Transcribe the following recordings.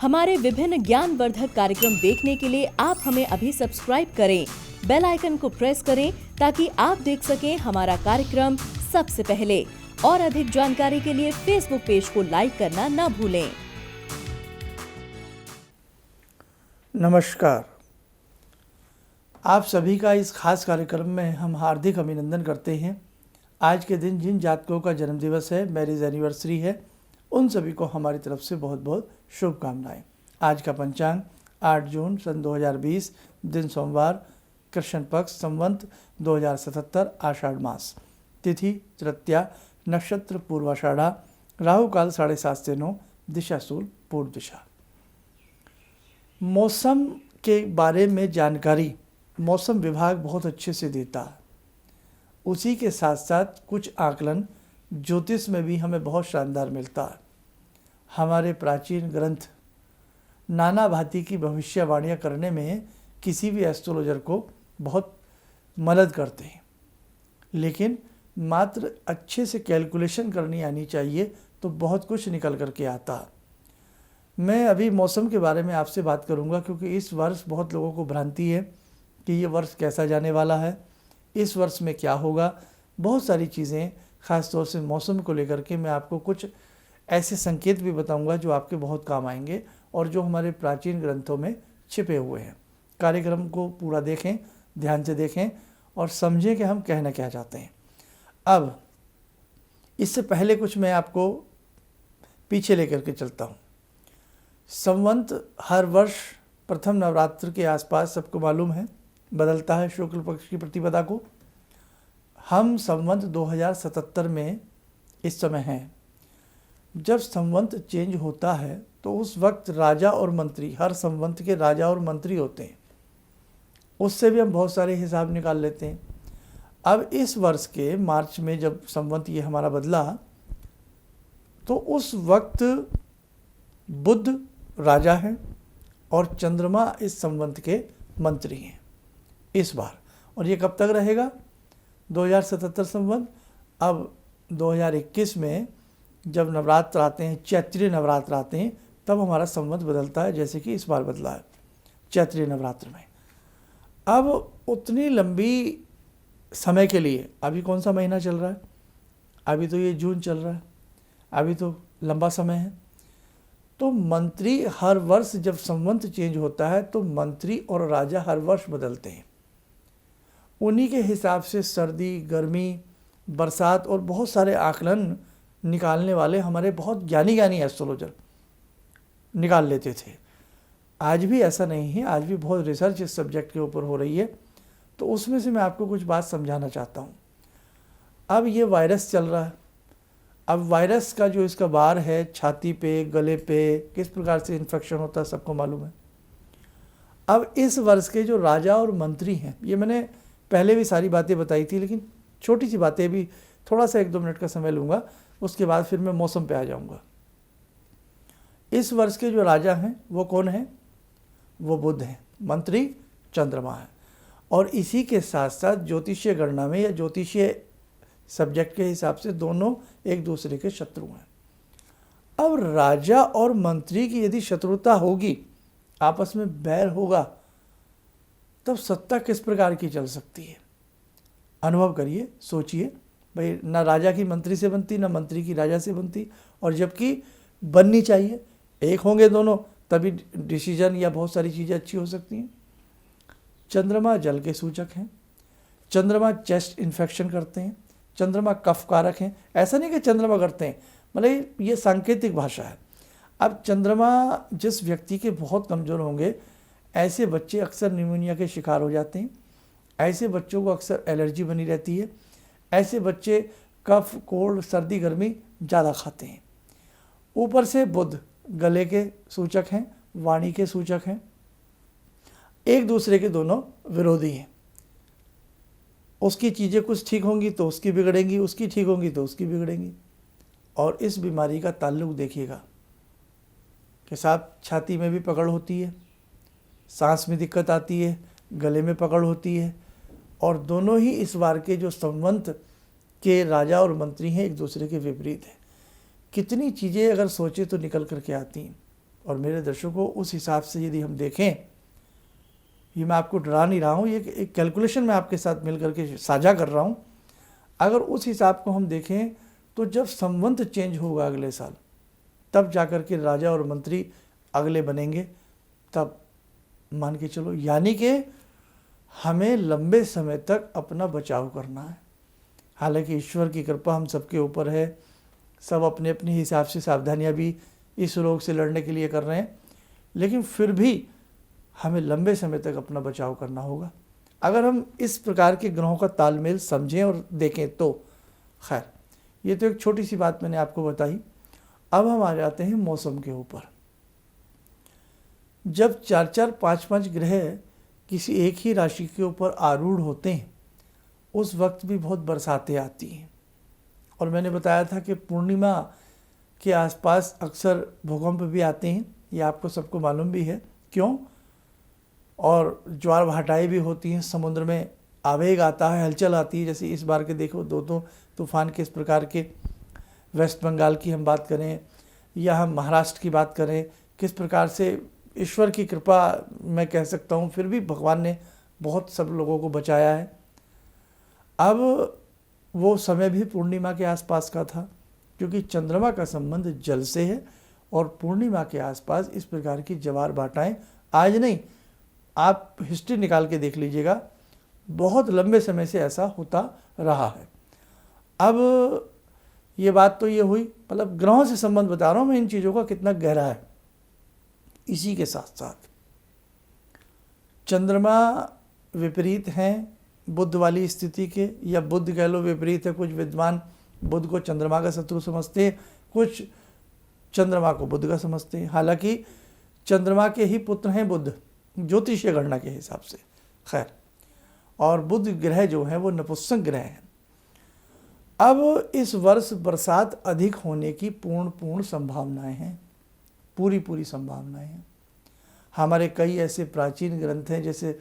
हमारे विभिन्न ज्ञानवर्धक कार्यक्रम देखने के लिए आप हमें अभी सब्सक्राइब करें, बेल आइकन को प्रेस करें ताकि आप देख सकें हमारा कार्यक्रम सबसे पहले। और अधिक जानकारी के लिए फेसबुक पेज को लाइक करना न भूलें। नमस्कार, आप सभी का इस खास कार्यक्रम में हम हार्दिक अभिनंदन करते हैं। आज के दिन जिन जातकों का जन्मदिवस है, मैरिज एनिवर्सरी है, उन सभी को हमारी तरफ से बहुत बहुत शुभकामनाएं। आज का पंचांग 8 जून सन 2020, दिन सोमवार, कृष्ण पक्ष, संवत 2077, आषाढ़ मास, तिथि तृतीया, नक्षत्र पूर्वाषाढ़ा, राहु काल 7:30 से 9, दिशा शूल पूर्व दिशा। मौसम के बारे में जानकारी मौसम विभाग बहुत अच्छे से देता है। उसी के साथ साथ कुछ आकलन ज्योतिष में भी हमें बहुत शानदार मिलता है। हमारे प्राचीन ग्रंथ नाना भांति की भविष्यवाणियाँ करने में किसी भी एस्ट्रोलॉजर को बहुत मदद करते हैं, लेकिन मात्र अच्छे से कैलकुलेशन करनी आनी चाहिए तो बहुत कुछ निकल करके आता है। मैं अभी मौसम के बारे में आपसे बात करूंगा, क्योंकि इस वर्ष बहुत लोगों को भ्रांति है कि ये वर्ष कैसा जाने वाला है, इस वर्ष में क्या होगा। बहुत सारी चीज़ें ख़ास तौर से मौसम को लेकर के मैं आपको कुछ ऐसे संकेत भी बताऊंगा जो आपके बहुत काम आएंगे और जो हमारे प्राचीन ग्रंथों में छिपे हुए हैं। कार्यक्रम को पूरा देखें, ध्यान से देखें और समझें कि हम कहना क्या चाहते हैं। अब इससे पहले कुछ मैं आपको पीछे लेकर के चलता हूँ। संवत हर वर्ष प्रथम नवरात्र के आसपास, सबको मालूम है, बदलता है शुक्ल पक्ष की प्रतिपदा को। हम संवत 2077 में इस समय हैं। जब संवत चेंज होता है तो उस वक्त राजा और मंत्री, हर संवत के राजा और मंत्री होते हैं, उससे भी हम बहुत सारे हिसाब निकाल लेते हैं। अब इस वर्ष के मार्च में जब संवत ये हमारा बदला तो उस वक्त बुध राजा हैं और चंद्रमा इस संवत के मंत्री हैं इस बार। और ये कब तक रहेगा? 2077 संवत। अब 2021 में जब नवरात्र आते हैं, चैत्रीय नवरात्र आते हैं, तब हमारा संवत बदलता है, जैसे कि इस बार बदला है चैत्रीय नवरात्र में। अब उतनी लंबी समय के लिए, अभी कौन सा महीना चल रहा है? अभी तो ये जून चल रहा है, अभी तो लंबा समय है। तो मंत्री हर वर्ष जब संवत चेंज होता है तो मंत्री और राजा हर वर्ष बदलते हैं। उन्हीं के हिसाब से सर्दी, गर्मी, बरसात और बहुत सारे आकलन निकालने वाले हमारे बहुत ज्ञानी एस्ट्रोलॉजर निकाल लेते थे। आज भी ऐसा नहीं है, आज भी बहुत रिसर्च इस सब्जेक्ट के ऊपर हो रही है। तो उसमें से मैं आपको कुछ बात समझाना चाहता हूँ। अब ये वायरस चल रहा है। अब वायरस का जो इसका वार है, छाती पे, गले पे किस प्रकार से इन्फेक्शन होता है, सबको मालूम है। अब इस वर्ष के जो राजा और मंत्री हैं, ये मैंने पहले भी सारी बातें बताई थी, लेकिन छोटी सी बातें भी, थोड़ा सा 1-2 मिनट का समय लूँगा, उसके बाद फिर मैं मौसम पे आ जाऊँगा। इस वर्ष के जो राजा हैं वो कौन हैं? वो बुध हैं, मंत्री चंद्रमा है। और इसी के साथ साथ ज्योतिषीय गणना में या ज्योतिषीय सब्जेक्ट के हिसाब से दोनों एक दूसरे के शत्रु हैं। अब राजा और मंत्री की यदि शत्रुता होगी, आपस में बैर होगा, तब सत्ता किस प्रकार की चल सकती है? अनुभव करिए, सोचिए। भाई, ना राजा की मंत्री से बनती, ना मंत्री की राजा से बनती, और जबकि बननी चाहिए, एक होंगे दोनों, तभी डिसीजन या बहुत सारी चीज़ें अच्छी हो सकती हैं। चंद्रमा जल के सूचक हैं, चंद्रमा चेस्ट इन्फेक्शन करते हैं, चंद्रमा कफ कारक हैं। ऐसा नहीं कि चंद्रमा करते हैं, मतलब ये सांकेतिक भाषा है। अब चंद्रमा जिस व्यक्ति के बहुत कमज़ोर होंगे, ऐसे बच्चे अक्सर निमोनिया के शिकार हो जाते हैं। ऐसे बच्चों को अक्सर एलर्जी बनी रहती है। ऐसे बच्चे कफ, कोल्ड, सर्दी, गर्मी ज़्यादा खाते हैं। ऊपर से बुध गले के सूचक हैं, वाणी के सूचक हैं, एक दूसरे के दोनों विरोधी हैं। उसकी चीज़ें कुछ ठीक होंगी तो उसकी बिगड़ेंगी, उसकी ठीक होंगी तो उसकी बिगड़ेंगी। और इस बीमारी का ताल्लुक देखिएगा कि साथ छाती में भी पकड़ होती है, सांस में दिक्कत आती है, गले में पकड़ होती है, और दोनों ही इस बार के जो संवत के राजा और मंत्री हैं एक दूसरे के विपरीत हैं। कितनी चीज़ें अगर सोचे तो निकल करके आती हैं। और मेरे दर्शकों, उस हिसाब से यदि हम देखें, ये मैं आपको डरा नहीं रहा हूँ, ये एक कैलकुलेशन मैं आपके साथ मिल करके साझा कर रहा हूँ। अगर उस हिसाब को हम देखें तो जब संवंत चेंज होगा अगले साल, तब जाकर के राजा और मंत्री अगले बनेंगे, तब मान के चलो, यानी कि हमें लंबे समय तक अपना बचाव करना है। हालांकि ईश्वर की कृपा हम सबके ऊपर है, सब अपने अपने हिसाब से सावधानियां भी इस रोग से लड़ने के लिए कर रहे हैं, लेकिन फिर भी हमें लंबे समय तक अपना बचाव करना होगा। अगर हम इस प्रकार के ग्रहों का तालमेल समझें और देखें तो खैर, ये तो एक छोटी सी बात मैंने आपको बताई। अब हम आ जाते हैं मौसम के ऊपर। जब 4-4, 5-5 ग्रह किसी एक ही राशि के ऊपर आरूढ़ होते हैं, उस वक्त भी बहुत बरसातें आती हैं। और मैंने बताया था कि पूर्णिमा के आसपास अक्सर भूकंप भी आते हैं, ये आपको सबको मालूम भी है क्यों। और ज्वार भाटाएँ भी होती हैं, समुद्र में आवेग आता है, हलचल आती है। जैसे इस बार के देखो, दो तूफान के इस प्रकार के, वेस्ट बंगाल की हम बात करें या हम महाराष्ट्र की बात करें, किस प्रकार से ईश्वर की कृपा मैं कह सकता हूँ, फिर भी भगवान ने बहुत सब लोगों को बचाया है। अब वो समय भी पूर्णिमा के आसपास का था, क्योंकि चंद्रमा का संबंध जल से है, और पूर्णिमा के आसपास इस प्रकार की ज्वार भाटाएँ आज नहीं, आप हिस्ट्री निकाल के देख लीजिएगा, बहुत लंबे समय से ऐसा होता रहा है। अब ये बात तो ये हुई, मतलब ग्रहों से संबंध बता रहा हूँ मैं इन चीज़ों का कितना गहरा है। इसी के साथ साथ चंद्रमा विपरीत हैं बुध वाली स्थिति के, या बुध कह लो विपरीत है। कुछ विद्वान बुध को चंद्रमा का शत्रु समझते हैं, कुछ चंद्रमा को बुध का समझते हैं। हालांकि चंद्रमा के ही पुत्र हैं बुध, ज्योतिषीय गणना के हिसाब से। खैर, और बुध ग्रह जो है वो नपुंसक ग्रह है। अब इस वर्ष बरसात अधिक होने की पूर्ण संभावनाएं हैं, पूरी संभावनाएं हैं। हमारे कई ऐसे प्राचीन ग्रंथ हैं, जैसे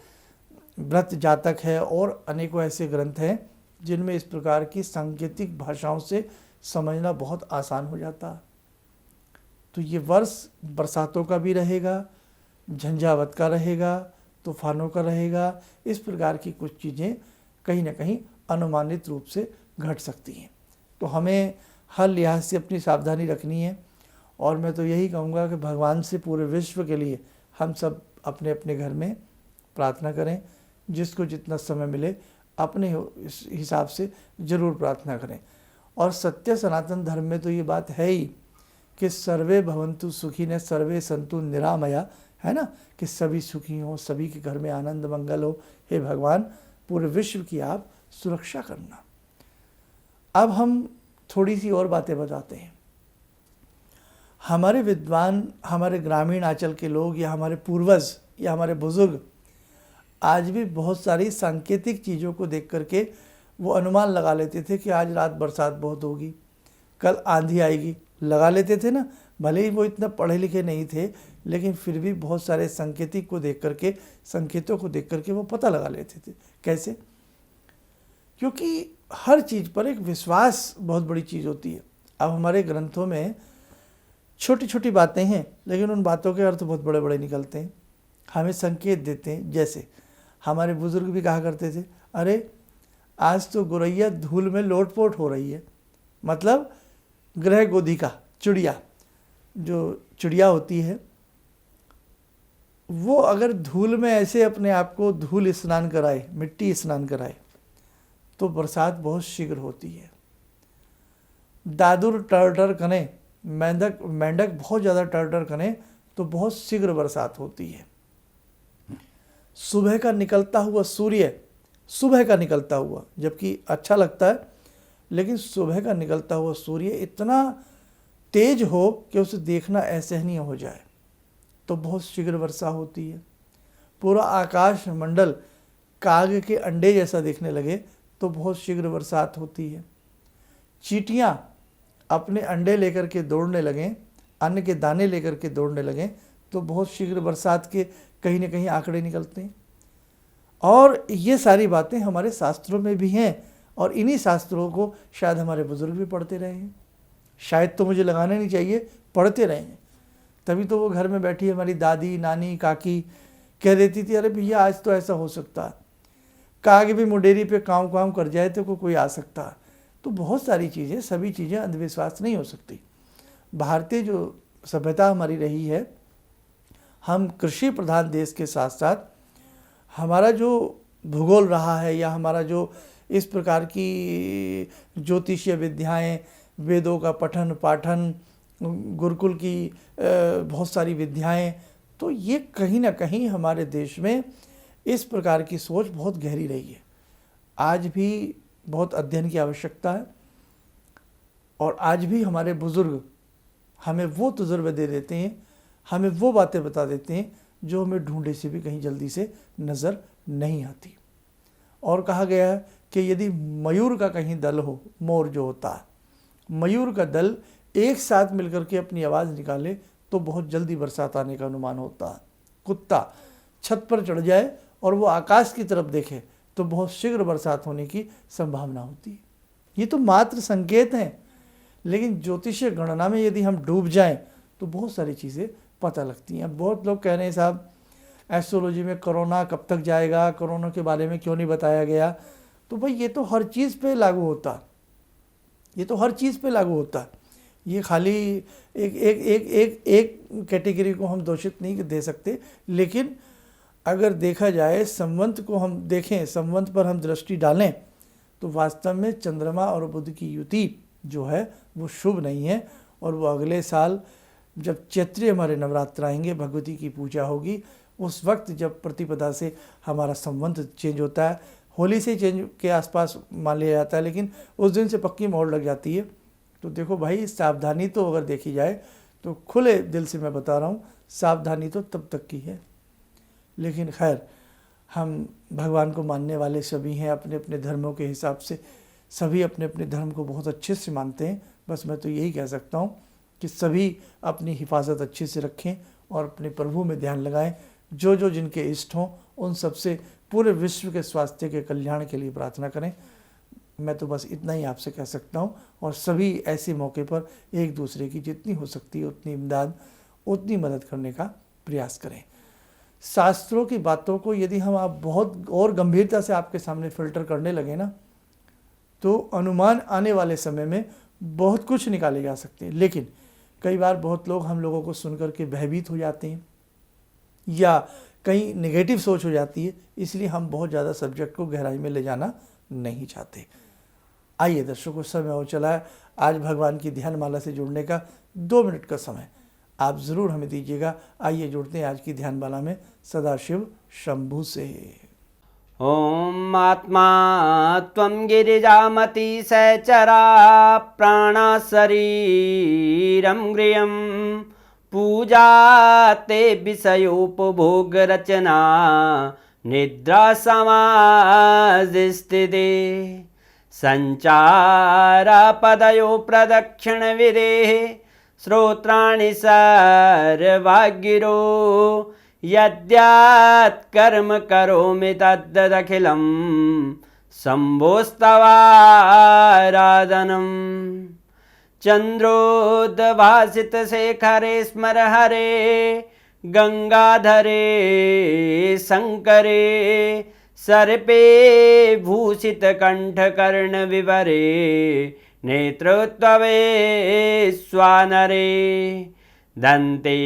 व्रत जातक है और अनेकों ऐसे ग्रंथ हैं जिनमें इस प्रकार की सांकेतिक भाषाओं से समझना बहुत आसान हो जाता है। तो ये वर्ष बरसातों का भी रहेगा, झंझावत का रहेगा, तूफानों का रहेगा। इस प्रकार की कुछ चीज़ें कहीं ना कहीं अनुमानित रूप से घट सकती हैं। तो हमें हर लिहाज से अपनी सावधानी रखनी है। और मैं तो यही कहूँगा कि भगवान से पूरे विश्व के लिए हम सब अपने अपने घर में प्रार्थना करें, जिसको जितना समय मिले अपने हिसाब से ज़रूर प्रार्थना करें। और सत्य सनातन धर्म में तो ये बात है ही कि सर्वे भवन्तु सुखिनः सर्वे सन्तु निरामया, है ना, कि सभी सुखी हों, सभी के घर में आनंद मंगल हो। हे भगवान, पूरे विश्व की आप सुरक्षा करना। अब हम थोड़ी सी और बातें बताते हैं। हमारे विद्वान, हमारे ग्रामीण आंचल के लोग, या हमारे पूर्वज, या हमारे बुजुर्ग आज भी बहुत सारी सांकेतिक चीज़ों को देख करके वो अनुमान लगा लेते थे कि आज रात बरसात बहुत होगी, कल आंधी आएगी, लगा लेते थे ना। भले ही वो इतना पढ़े लिखे नहीं थे, लेकिन फिर भी बहुत सारे सांकेतिक को देख करके, संकेतों को देख करके वो पता लगा लेते थे। कैसे? क्योंकि हर चीज़ पर एक विश्वास बहुत बड़ी चीज़ होती है। अब हमारे ग्रंथों में छोटी छोटी बातें हैं, लेकिन उन बातों के अर्थ बहुत बड़े बड़े निकलते हैं, हमें संकेत देते हैं। जैसे हमारे बुजुर्ग भी कहा करते थे, अरे आज तो गुरैया धूल में लोटपोट हो रही है। मतलब ग्रह गोदी का चिड़िया, जो चिड़िया होती है, वो अगर धूल में ऐसे अपने आप को धूल स्नान कराए, मिट्टी स्नान कराए, तो बरसात बहुत शीघ्र होती है। दादुर टर कने, मेंढक बहुत ज़्यादा टर कने, तो बहुत शीघ्र बरसात होती है। सुबह का निकलता हुआ सूर्य, सुबह का निकलता हुआ, जबकि अच्छा लगता है, लेकिन सुबह का निकलता हुआ सूर्य इतना तेज हो कि उसे देखना असहनीय हो जाए, तो बहुत शीघ्र वर्षा होती है। पूरा आकाश मंडल काग के अंडे जैसा दिखने लगे, तो बहुत शीघ्र बरसात होती है। चींटियाँ अपने अंडे लेकर के दौड़ने लगें, अन्न के दाने लेकर के दौड़ने लगें, तो बहुत शीघ्र बरसात के कहीं ना कहीं आंकड़े निकलते हैं। और ये सारी बातें हमारे शास्त्रों में भी हैं, और इन्हीं शास्त्रों को शायद हमारे बुजुर्ग भी पढ़ते रहे हैं। शायद तो मुझे लगाना नहीं चाहिए, पढ़ते रहे हैं। तभी तो वो घर में बैठी हमारी दादी नानी काकी कह देती थी, अरे भैया आज तो ऐसा हो सकता है, काग भी मुंडेरी पे काम काम कर जाए तो कोई आ सकता है। तो बहुत सारी चीज़ें, सभी चीज़ें अंधविश्वास नहीं हो सकती। भारतीय जो सभ्यता हमारी रही है, हम कृषि प्रधान देश के साथ साथ हमारा जो भूगोल रहा है या हमारा जो इस प्रकार की ज्योतिषीय विद्याएं, वेदों का पठन पाठन, गुरुकुल की बहुत सारी विद्याएं, तो ये कहीं ना कहीं हमारे देश में इस प्रकार की सोच बहुत गहरी रही है। आज भी बहुत अध्ययन की आवश्यकता है और आज भी हमारे बुज़ुर्ग हमें वो तजुर्बे दे देते हैं, हमें वो बातें बता देते हैं जो हमें ढूंढे से भी कहीं जल्दी से नज़र नहीं आती। और कहा गया है कि यदि मयूर का कहीं दल हो, मोर जो होता है, मयूर का दल एक साथ मिलकर के अपनी आवाज़ निकाले तो बहुत जल्दी बरसात आने का अनुमान होता है। कुत्ता छत पर चढ़ जाए और वो आकाश की तरफ देखे तो बहुत शीघ्र बरसात होने की संभावना होती है। ये तो मात्र संकेत हैं, लेकिन ज्योतिषीय गणना में यदि हम डूब जाएं तो बहुत सारी चीज़ें पता लगती हैं। बहुत लोग कह रहे हैं साहब एस्ट्रोलॉजी में कोरोना कब तक जाएगा, कोरोना के बारे में क्यों नहीं बताया गया। तो भाई ये तो हर चीज़ पे लागू होता है, ये तो हर चीज़ पे लागू होता है। ये खाली एक कैटेगरी को हम दोषित नहीं दे सकते, लेकिन अगर देखा जाए संवत को हम देखें, संवत पर हम दृष्टि डालें तो वास्तव में चंद्रमा और बुध की युति जो है वो शुभ नहीं है। और वो अगले साल जब चैत्रीय हमारे नवरात्र आएंगे, भगवती की पूजा होगी, उस वक्त जब प्रतिपदा से हमारा संवत चेंज होता है, होली से चेंज के आसपास मान लिया जाता है, लेकिन उस दिन से पक्की मोहर लग जाती है। तो देखो भाई, सावधानी तो अगर देखी जाए तो खुले दिल से मैं बता रहा हूँ, सावधानी तो तब तक की है। लेकिन खैर, हम भगवान को मानने वाले सभी हैं, अपने अपने धर्मों के हिसाब से सभी अपने अपने धर्म को बहुत अच्छे से मानते हैं। बस मैं तो यही कह सकता हूँ कि सभी अपनी हिफाजत अच्छे से रखें और अपने प्रभु में ध्यान लगाएं। जो जो जिनके इष्ट हों उन सबसे पूरे विश्व के स्वास्थ्य के कल्याण के लिए प्रार्थना करें। मैं तो बस इतना ही आपसे कह सकता हूँ। और सभी ऐसे मौके पर एक दूसरे की जितनी हो सकती है उतनी इमदाद, उतनी मदद करने का प्रयास करें। शास्त्रों की बातों को यदि हम आप बहुत और गंभीरता से आपके सामने फिल्टर करने लगे ना, तो अनुमान आने वाले समय में बहुत कुछ निकाले जा सकते हैं। लेकिन कई बार बहुत लोग हम लोगों को सुनकर के भयभीत हो जाते हैं या कहीं नेगेटिव सोच हो जाती है, इसलिए हम बहुत ज़्यादा सब्जेक्ट को गहराई में ले जाना नहीं चाहते। आइए दर्शकों, समय हो चला है आज भगवान की ध्यानमाला से जुड़ने का 2 मिनट का समय आप ज़रूर हमें दीजिएगा। आइए जुड़ते हैं आज की ध्यानमाला में सदाशिव शंभु से। ओम आत्मा त्वं गिरिजामति सहचरा प्राणा शरीरं गृहं पूजा ते विषयोपभोग रचना निद्रा समाधिस्थिते संचारा पदयो प्रदक्षिण विदेः श्रोत्राणि सर्वागिरो यद्यात् कर्म करोमि तद्दखिलं शम्भोस्तवाराधनम् चन्द्रोद्भासितशेखरे स्मर हरे गंगाधरे शंकरे सर्पे भूषितकण्ठकर्णविवरे नेत्रोत्तवे स्वानरे दन्ते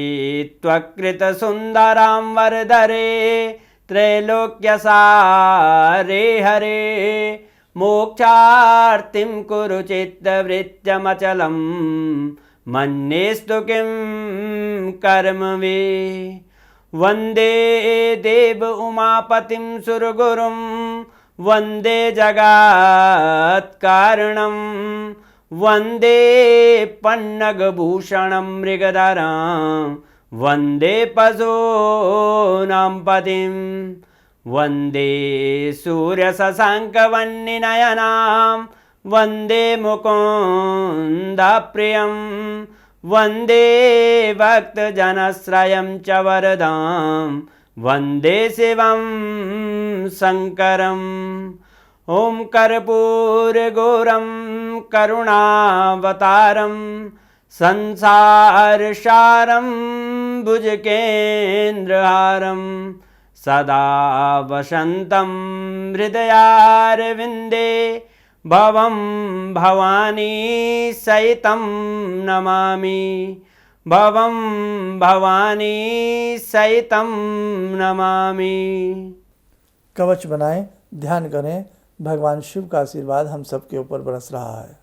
त्वकृतसुन्दरां वरदरे त्रैलोक्यसारे हरे मोक्षार्तिं कुरु चित्तवृत्त्यमचलं मन्येस्तु किं कर्म वे वन्दे देव उमापतिं सुरगुरुं वन्दे जगत्कारणं वन्दे पन्नगभूषणं मृगधरं वन्दे पशूनां पतिं वन्दे सूर्यशशाङ्कवह्निनयनां वन्दे मुकुन्दप्रियं वन्दे भक्तजनश्रयं च वरदां वन्दे शिवं शङ्करम् ॐ कर्पूरगौरं करुणावतारं संसारसारं भुजगेन्द्रहारं सदा वसन्तं हृदयारविन्दे भवं भवानी सहितं नमामि भवं भवानी सहितं नमामि। कवच बनाएं, ध्यान करें, भगवान शिव का आशीर्वाद हम सबके ऊपर बरस रहा है।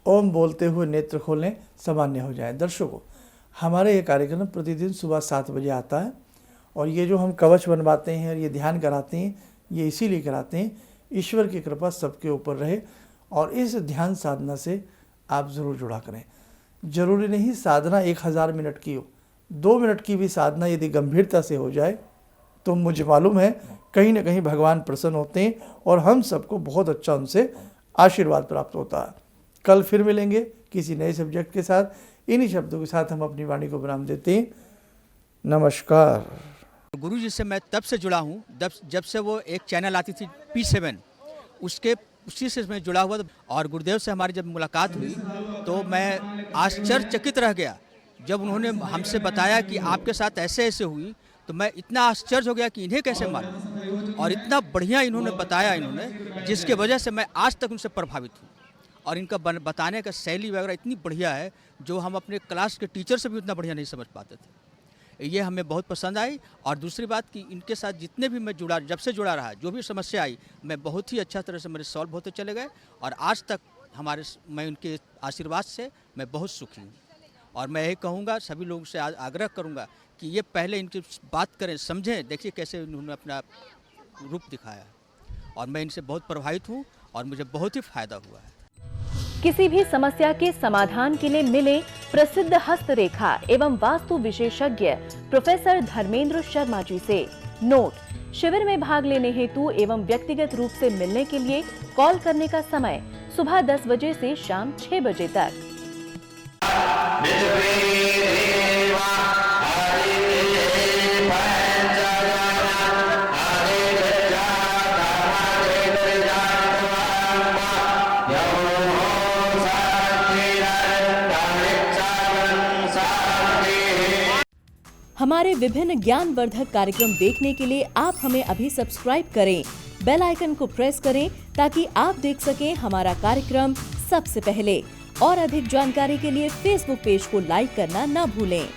ओम बोलते हुए नेत्र खोलें, सामान्य हो जाएं। दर्शकों, हमारे ये कार्यक्रम प्रतिदिन सुबह 7 बजे आता है और ये जो हम कवच बनवाते हैं और ये ध्यान कराते हैं, ये इसीलिए कराते हैं ईश्वर की कृपा सबके ऊपर रहे और इस ध्यान साधना से आप ज़रूर जुड़ा करें। जरूरी नहीं साधना 1000 मिनट की हो, 2 मिनट की भी साधना यदि गंभीरता से हो जाए तो मुझे मालूम है कहीं ना कहीं भगवान प्रसन्न होते हैं और हम सबको बहुत अच्छा उनसे आशीर्वाद प्राप्त होता है। कल फिर मिलेंगे किसी नए सब्जेक्ट के साथ। इन्हीं शब्दों के साथ हम अपनी वाणी को विराम देते हैं। नमस्कार। गुरु जी से मैं तब से जुड़ा हूँ जब से वो एक चैनल आती थी P7, उसी से मैं जुड़ा हुआ था। और गुरुदेव से हमारी जब मुलाकात हुई तो मैं आश्चर्यचकित रह गया जब उन्होंने हमसे बताया कि आपके साथ ऐसे ऐसे हुई। तो मैं इतना आश्चर्य हो गया कि इन्हें कैसे मालूम, और इतना बढ़िया इन्होंने बताया जिसके वजह से मैं आज तक उनसे प्रभावित हूँ। और इनका बताने का शैली वगैरह इतनी बढ़िया है जो हम अपने क्लास के टीचर से भी उतना बढ़िया नहीं समझ पाते थे। ये हमें बहुत पसंद आई। और दूसरी बात कि इनके साथ जितने भी मैं जब से जुड़ा रहा, जो भी समस्या आई, मैं बहुत ही अच्छा तरह से मेरे सॉल्व होते चले गए। और आज तक मैं उनके आशीर्वाद से मैं बहुत सुखी हूँ। और मैं यही कहूँगा, सभी लोगों से आग्रह करूँगा कि ये पहले इनकी बात करें, समझें, देखिए कैसे उन्होंने अपना रूप दिखाया। और मैं इनसे बहुत प्रभावित हूँ और मुझे बहुत ही फायदा हुआ है। किसी भी समस्या के समाधान के लिए मिले प्रसिद्ध हस्तरेखा एवं वास्तु विशेषज्ञ प्रोफेसर धर्मेंद्र शर्मा जी से। नोट: शिविर में भाग लेने हेतु एवं व्यक्तिगत रूप से मिलने के लिए कॉल करने का समय सुबह 10 बजे से शाम 6 बजे तक। हमारे विभिन्न ज्ञानवर्धक कार्यक्रम देखने के लिए आप हमें अभी सब्सक्राइब करें, बेल आइकन को प्रेस करें ताकि आप देख सकें हमारा कार्यक्रम सबसे पहले। और अधिक जानकारी के लिए फेसबुक पेज को लाइक करना न भूलें।